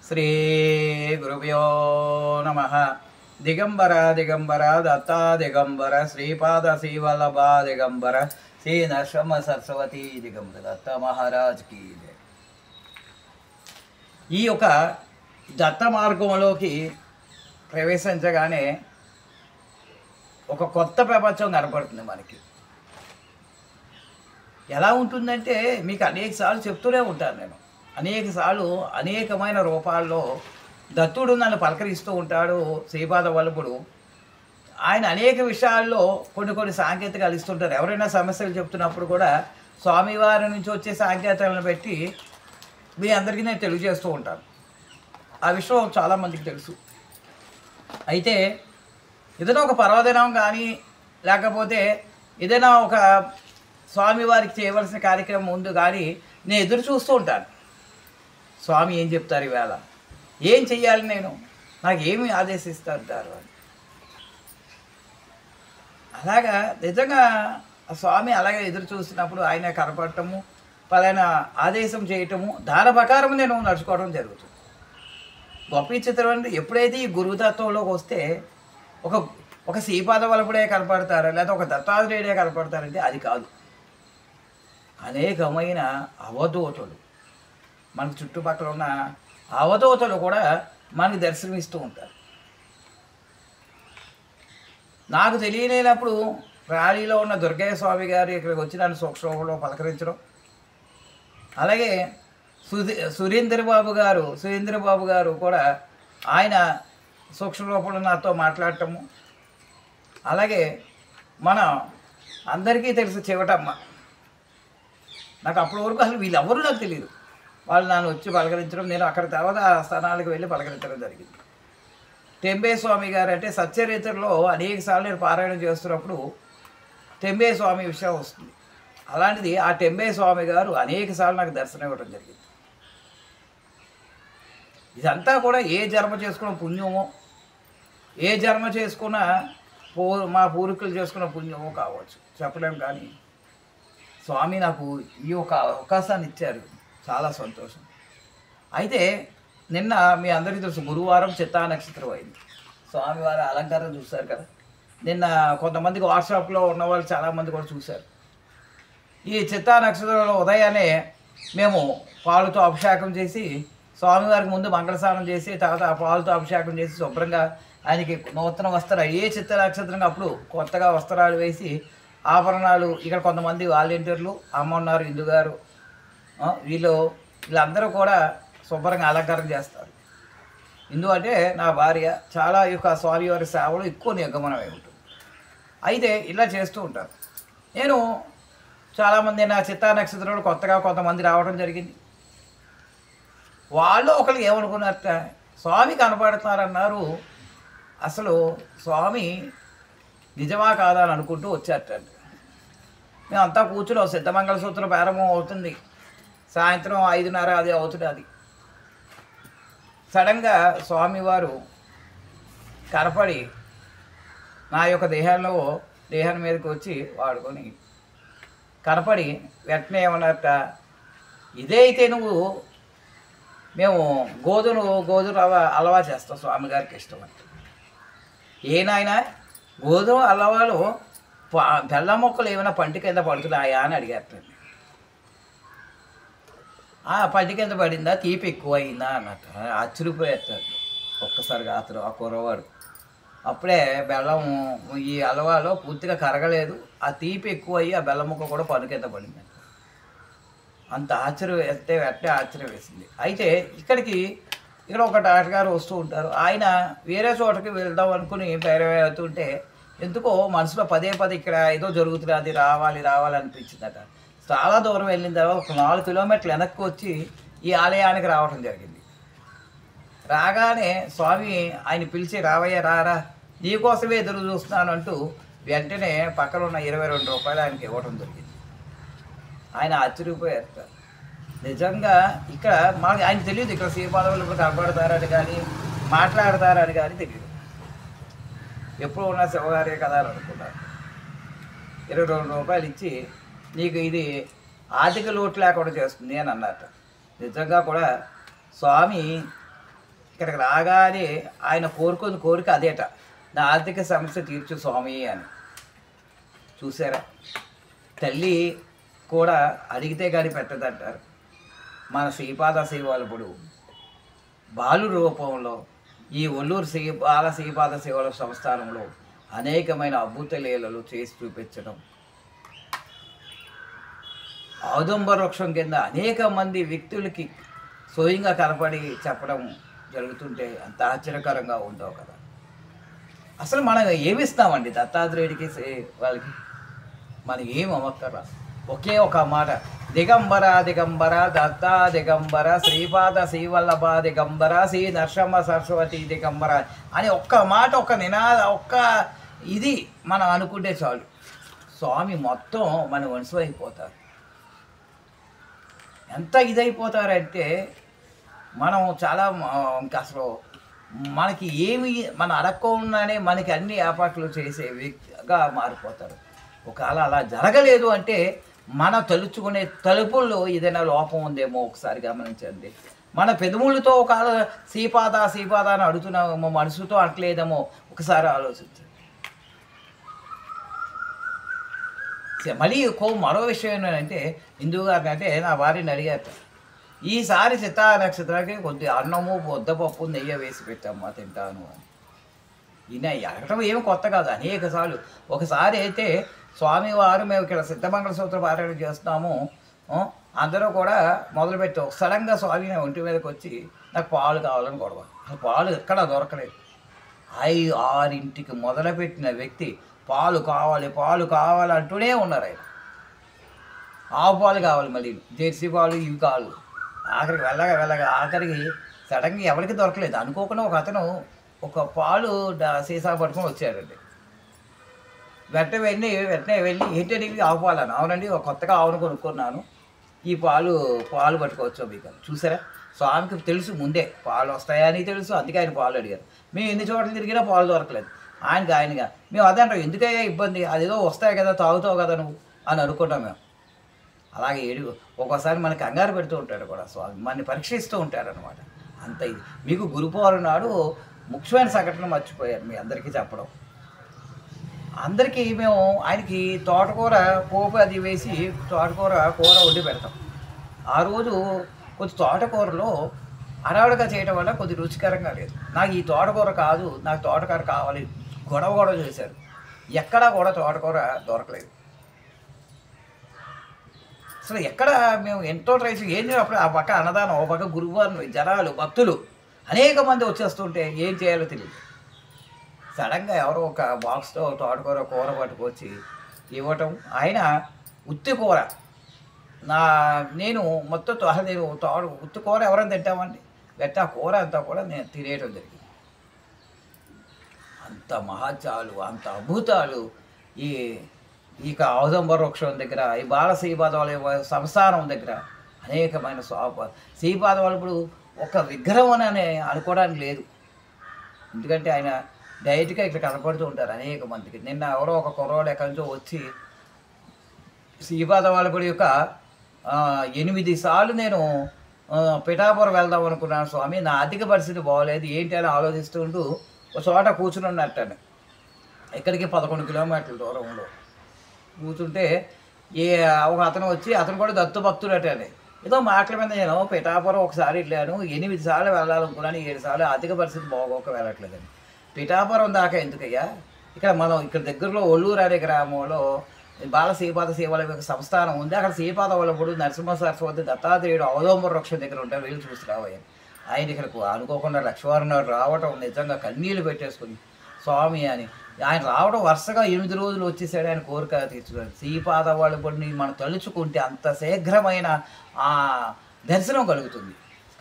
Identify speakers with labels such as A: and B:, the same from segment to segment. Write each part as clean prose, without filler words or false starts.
A: శ్రీ గురుభ్యో నమ. దిగంబర దిగంబర దత్తా దిగంబర శ్రీపాద శ్రీవల్లభ దిగంబర శ్రీ నరసింహ సరస్వతి దిగంబర దత్త మహారాజ్కి. ఈ యొక్క దత్త మార్గంలోకి ప్రవేశించగానే ఒక కొత్త ప్రపంచం కనపడుతుంది మనకి. ఎలా ఉంటుందంటే మీకు అనేకసార్లు చెప్తూనే ఉంటాను నేను. అనేకసార్లు అనేకమైన రూపాల్లో దత్తుడు నన్ను పలకరిస్తూ ఉంటాడు. శ్రీపాద వల్లభుడు ఆయన అనేక విషయాల్లో కొన్ని సాంకేతికాలు ఇస్తుంటారు. ఎవరైనా సమస్యలు చెప్తున్నప్పుడు కూడా స్వామివారి నుంచి వచ్చే సాంకేతాలను పెట్టి మీ అందరికీ నేను తెలియజేస్తూ ఉంటాను. ఆ విషయం చాలామందికి తెలుసు. అయితే ఏదైనా ఒక పర్వదినం కానీ లేకపోతే ఏదైనా ఒక స్వామివారికి చేయవలసిన కార్యక్రమం ముందు కానీ నేను ఎదురు చూస్తూ ఉంటాను. స్వామి ఏం చెప్తారు, ఈవేళ ఏం చెయ్యాలి, నేను నాకు ఏమి ఆదేశిస్తారు అని. అలాగా నిజంగా స్వామి అలాగే ఎదురు చూస్తున్నప్పుడు ఆయన కనపడటము, పలానా ఆదేశం చేయటము, దాని ప్రకారం నేను నడుచుకోవడం జరుగుతుంది. గొప్ప చిత్రం అంటే ఎప్పుడైతే ఈ గురుతత్వంలోకి వస్తే ఒక శ్రీపాద వల్లభుడే కనపడతారా లేదా ఒక దత్తాత్రేయుడే కనపడతారంటే అది కాదు. అనేకమైన అవధూతలు, మనకు చుట్టుపక్కల ఉన్న అవధూతలు కూడా మనకు దర్శనమిస్తూ ఉంటారు. నాకు తెలియలేనప్పుడు ర్యాలీలో ఉన్న దుర్గయ్య స్వామి గారు ఇక్కడికి వచ్చి నన్ను సూక్ష్మంలో పలకరించడం, అలాగే సురేంద్రబాబు గారు కూడా ఆయన సూక్ష్మ రూపంలో నాతో మాట్లాడటము, అలాగే మన అందరికీ తెలుసు చెవటమ్మ. నాకు అప్పటి వరకు అసలు వీళ్ళెవరూ నాకు తెలియదు. వాళ్ళు నన్ను వచ్చి పలకరించడం, నేను అక్కడ తర్వాత ఆ స్థానాలకు వెళ్ళి పలకరించడం జరిగింది. టెంబే స్వామి గారు అంటే సత్యరీతలో అనేకసార్లు నేను పారాయణం చేస్తున్నప్పుడు టెంబే స్వామి విషయం వస్తుంది. అలాంటిది ఆ టెంబే స్వామి గారు అనేకసార్లు నాకు దర్శనం ఇవ్వడం జరిగింది. ఇదంతా కూడా ఏ జన్మ చేసుకున్న పుణ్యమో, ఏ జన్మ చేసుకున్న మా పూర్వీకులు చేసుకున్న పుణ్యమో కావచ్చు, చెప్పలేము. కానీ స్వామి నాకు ఈ ఒక అవకాశాన్ని ఇచ్చారు, చాలా సంతోషం. అయితే నిన్న మీ అందరికీ తెలుసు గురువారం చిత్తా నక్షత్రం అయింది. స్వామివారి అలంకారం చూశారు కదా. నిన్న కొంతమందికి వాట్సాప్లో ఉన్న వాళ్ళు చాలామంది కూడా చూశారు. ఈ చిత్తా నక్షత్రంలో ఉదయాన్నే మేము పాలుతో అభిషేకం చేసి స్వామివారికి ముందు మంగళస్నానం చేసి తర్వాత ఆ పాలుతో అభిషేకం చేసి శుభ్రంగా ఆయనకి నూతన వస్త్రాలు, ఏ చిత్త నక్షత్రంగా అప్పుడు కొత్తగా వస్త్రాలు వేసి ఆభరణాలు, ఇక్కడ కొంతమంది వాలంటీర్లు, అమ్మ ఉన్నారు, ఇందు గారు, వీళ్ళందరూ కూడా శుభ్రంగా అలంకారం చేస్తారు. ఇందు అంటే నా భార్య. చాలా యొక్క స్వామివారి సేవలు ఎక్కువ నిగమనమై ఉంటుంది. అయితే ఇలా చేస్తూ ఉంటారు. నేను చాలామంది నా చిత్తా నక్షత్రంలో కొత్తగా కొంతమంది రావడం జరిగింది. వాళ్ళు ఒకరు ఏమనుకున్నారట, స్వామి కనపడుతున్నారన్నారు. అసలు స్వామి నిజమా కాదా అని అనుకుంటూ వచ్చారట. మేమంతా కూర్చుని సిద్ధమంగళసూత్రం ప్రారంభం అవుతుంది, సాయంత్రం 5:30 అది అవుతుంది. అది సడన్గా స్వామివారు కనపడి నా యొక్క దేహం మీదకి వచ్చి వాడుకొని కనపడి వెంటనే ఏమన్నారట, ఇదే అయితే మేము గోధుమ రవ్వ హల్వా చేస్తాం, స్వామిగారికి ఇష్టం అంటే. ఏనాయన గోధుమ హల్వాలో బెల్లం మొక్కలు ఏమైనా పంటి కింద పడుతున్నాయా అని అడిగారటండి. పంటి కింద పడిందా, తీపి ఎక్కువ అయిందా అన్నట్టు ఆశ్చర్యపోయేస్తాడు ఒక్కసారిగా అతను ఆ కుర్రవాడు. అప్పుడే బెల్లం ఈ హల్వాలో పూర్తిగా కరగలేదు, ఆ తీపి ఎక్కువ అయ్యి ఆ బెల్లం ముక్క కూడా పన్ను కింద పడింది. అంత ఆశ్చర్యం వేస్తే వెంటనే ఆశ్చర్యం వేసింది. అయితే ఇక్కడ ఒక డాక్టర్ గారు వస్తూ ఉంటారు. ఆయన వేరే చోటకి వెళ్దాం అనుకుని అవుతుంటే ఎందుకో మనసులో పదే ఇక్కడ ఏదో జరుగుతుంది, అది రావాలి అనిపించిందట. చాలా దూరం వెళ్ళిన తర్వాత ఒక 4 కిలోమీటర్లు వెనక్కి వచ్చి ఈ ఆలయానికి రావడం జరిగింది. రాగానే స్వామి ఆయన పిలిచి, రావయ్య రారా, నీకోసమే ఎదురు చూస్తున్నాను అంటూ వెంటనే పక్కన ఉన్న 22 రూపాయలు ఆయనకి ఇవ్వడం జరిగింది. ఆయన ఆశ్చర్యపోయారు. నిజంగా ఇక్కడ మాకు ఆయన తెలియదు, ఇక్కడ శ్రీపాద వల్లభుడు కనపడతారని కానీ మాట్లాడతారని కానీ తెలియదు. ఎప్పుడు ఉన్న శివగారే కదా అని అనుకున్నారు. 22 రూపాయలు ఇచ్చి, నీకు ఇది ఆర్థిక లోటు లేకుండా చేస్తుంది అని అన్నట్టు. నిజంగా కూడా స్వామి ఇక్కడికి రాగానే ఆయన కోరుకున్న కోరిక అదేట, నా ఆర్థిక సమస్య తీర్చు స్వామి అని. చూసారా, తల్లి కూడా అడిగితే కానీ పెట్టదంటారు. మన శ్రీపాద శ్రీవల్లభుడు బాలు రూపంలో ఈ ఒల్లూరు శ్రీపాద శ్రీవల్లభ సంస్థానంలో అనేకమైన అద్భుత లీలలు చేసి చూపించడం, ఔదంబర వృక్షం కింద అనేక మంది వ్యక్తులకి స్వయంగా కనపడి చెప్పడం జరుగుతుంటే అంత ఆశ్చర్యకరంగా ఉందో కదా. అసలు మనం ఏమిస్తామండి దత్తాత్రేయుడికి వాళ్ళకి? మనం ఏం అమ్మక్కర్రా, ఒకే ఒక మాట, దిగంబర దిగంబర దత్తా దిగంబర శ్రీపాద శ్రీవల్లభ దిగంబర శ్రీ నరసింహ సరస్వతి దిగంబర అని ఒక్క మాట, ఒక్క ఒక్క ఇది మనం అనుకుంటే చాలు, స్వామి మొత్తం మన వశం అయిపోతారు. ఎంత ఇదైపోతారంటే మనం చాలా ఇంకా అసలు మనకి ఏమి మనం అడగకుండానే మనకి అన్ని ఏర్పాట్లు చేసే వ్యక్తిగా మారిపోతారు. ఒకవేళ అలా జరగలేదు అంటే మన తలుచుకునే తలుపుల్లో ఏదైనా లోపం ఉందేమో ఒకసారి గమనించండి. మన పెదములతో ఒకవేళ శ్రీపాద అని అడుగుతున్నామేమో, మనసుతో అనట్లేదేమో ఒకసారి ఆలోచించండి. మళ్ళీ మరో విషయం ఏంటంటే, హిందూ గారిని అంటే నా భార్యని అడిగారు, ఈసారి చిత్తా నక్షత్రానికి కొద్దిగా అన్నము పొద్దపప్పు నెయ్యి వేసి పెట్టమ్మా తింటాను అని. ఈయన అడగటం ఏమి కొత్త కాదు, అనేక సార్లు. ఒకసారి అయితే స్వామివారు మేము ఇక్కడ సిద్ధమంగళ సూత్ర పారాయణ చేస్తున్నాము, అందరూ కూడా మొదలుపెట్టి సడన్గా స్వామి ఒంటి మీదకి వచ్చి నాకు పాలు కావాలని గొడవ. అసలు పాలు ఎక్కడా దొరకలేదు. 6 మొదలుపెట్టిన వ్యక్తి పాలు కావాలి అంటూనే ఉన్నారు. ఆయన ఆవు పాలు కావాలి, మళ్ళీ జెర్సీ పాలు ఇవి కావాలి. ఆఖరికి వెళ్ళగా ఆఖరికి సడన్గా ఎవరికి దొరకలేదు. అనుకోకుండా ఒక అతను ఒక పాలు సీసా పట్టుకొని వచ్చాడండి. వెంటనే వెళ్ళి ఏంటంటే ఇవి ఆవు పాలు అని. అవునండి, ఒక కొత్తగా ఆవును కొనుక్కున్నాను, ఈ పాలు పట్టుకోవచ్చు మీకు. చూసారా, స్వామికి తెలుసు ముందే పాలు వస్తాయని తెలుసు, అందుకే ఆయన పాలు అడిగారు. మేము ఎన్ని చోట్ల తిరిగినా పాలు దొరకలేదు. ఆయనగా మేము అదే అంటాం, ఎందుకయ్యా ఇబ్బంది, అదేదో వస్తాయి కదా, తాగుతావు కదా నువ్వు అని అనుకుంటాం మేము. అలాగే ఒక్కోసారి మనకి కంగారు పెడుతూ ఉంటాడు కూడా స్వామి, మనని పరీక్షిస్తూ ఉంటాడు అనమాట. అంత ఇది. మీకు గురు పౌర్ణమి నాడు ముఖ్యమైన సంఘటన మర్చిపోయారు మీ అందరికీ చెప్పడం. అందరికీ మేము ఆయనకి తోటకూర పోపు అది వేసి కూర వండి పెడతాం. ఆ రోజు కొద్ది తోటకూరలో అడవుడుగా చేయడం వల్ల కొద్ది రుచికరంగా లేదు. నాకు ఈ తోటకూర కాదు, నాకు తోటకూర కావాలి, గొడవ చేశారు. ఎక్కడా కూడా తోటకూర దొరకలేదు. అసలు ఎక్కడ మేము ఎంతో ట్రై చేసి ఏం అప్పుడు ఆ పక్క అన్నదానం, ఓ పక్క గురువారం జనాలు భక్తులు అనేక మంది వచ్చేస్తుంటే ఏం చేయాలో తెలియదు. సడన్గా ఎవరో ఒక బాక్స్తో కూర పట్టుకొచ్చి ఇవ్వటం. ఆయన ఉత్తి కూర నేను మొత్తం నేను ఉత్తి కూర ఎవరైనా తింటామండి, ఆ కూర అంతా కూడా నేను తినేయటం జరిగింది. అంత మహత్యాలు, అంత అద్భుతాలు ఇక ఔదంబర వృక్షం దగ్గర, ఈ బాల శ్రీపాదవల్లభ సంస్థానం దగ్గర అనేకమైన శ్రీపాదవల్లభుడు ఒక విగ్రహం అని అనుకోవడానికి లేదు. ఎందుకంటే ఆయన డైరెక్ట్గా ఇక్కడ కనపడుతూ ఉంటారు అనేక మందికి. నిన్న ఎవరో ఒక కుర్రోడు ఎక్కడి నుంచో వచ్చి శ్రీపాదవల్లభుడి యొక్క 8 సార్లు నేను పిఠాపురం వెళ్దాం అనుకున్నాను స్వామి, నా ఆర్థిక పరిస్థితి బాగోలేదు, ఏంటి అని ఆలోచిస్తుంటూ ఒక చోట కూర్చుని ఉన్నట్టని. ఇక్కడికి 11 కిలోమీటర్ల దూరంలో కూర్చుంటే ఒక అతను వచ్చి, అతను కూడా దత్తు భక్తుడు అటండి. ఏదో మాటల మీద నేను పిఠాపురం ఒకసారి వెళ్ళాను, 8 సార్లు వెళ్ళాలనుకున్నాను, 7 సార్లు ఆర్థిక పరిస్థితి బాగోక వెళ్ళట్లేదండి. పిఠాపురం దాకా ఎందుకయ్యా, ఇక్కడ దగ్గరలో ఒల్లూరు అనే గ్రామంలో బాల శ్రీపాద శ్రీవల్లభ సంస్థానం ఉంది, అక్కడ శ్రీపాదవల్లభుడు నరసింహ సరస్వతి దత్తాత్రేయుడు ఔదంబర వృక్షం దగ్గర ఉంటారు, వెళ్ళి చూసి రావయ్యాను. ఆయన ఇక్కడకు అనుకోకుండా లక్ష్మీవారం రావటం నిజంగా కన్నీళ్ళు పెట్టేసుకుని స్వామి అని ఆయన రావడం వరుసగా 8 రోజులు వచ్చేసాడు. ఆయన కోరిక తీర్చుకోండి. శ్రీపాదవల్లభుడిని మనం తలుచుకుంటే అంత శీఘ్రమైన ఆ దర్శనం కలుగుతుంది.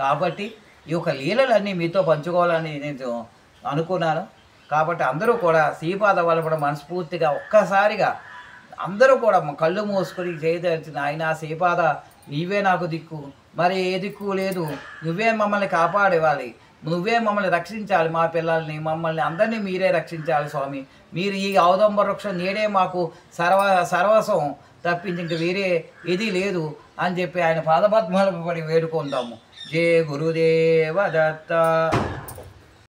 A: కాబట్టి ఈ యొక్క లీలలన్నీ మీతో పంచుకోవాలని నేను అనుకున్నాను. కాబట్టి అందరూ కూడా శ్రీపాదవల్లభుడు మనస్ఫూర్తిగా ఒక్కసారిగా అందరూ కూడా కళ్ళు మూసుకొని చేయదలిచిన ఆయన శ్రీపాద నీవే నాకు దిక్కు, మరి ఏ దిక్కు లేదు, నువ్వే మమ్మల్ని కాపాడేవాలి, నువ్వే మమ్మల్ని రక్షించాలి, మా పిల్లల్ని మమ్మల్ని అందరినీ మీరే రక్షించాలి స్వామి, మీరు ఈ ఔదంబర వృక్షం నీడే మాకు సర్వస్వం తప్పించి ఇంక వేరే ఏదీ లేదు అని చెప్పి ఆయన పాదపద్మాలకు పడి వేడుకుందాము. జయ గురుదేవ దత్త.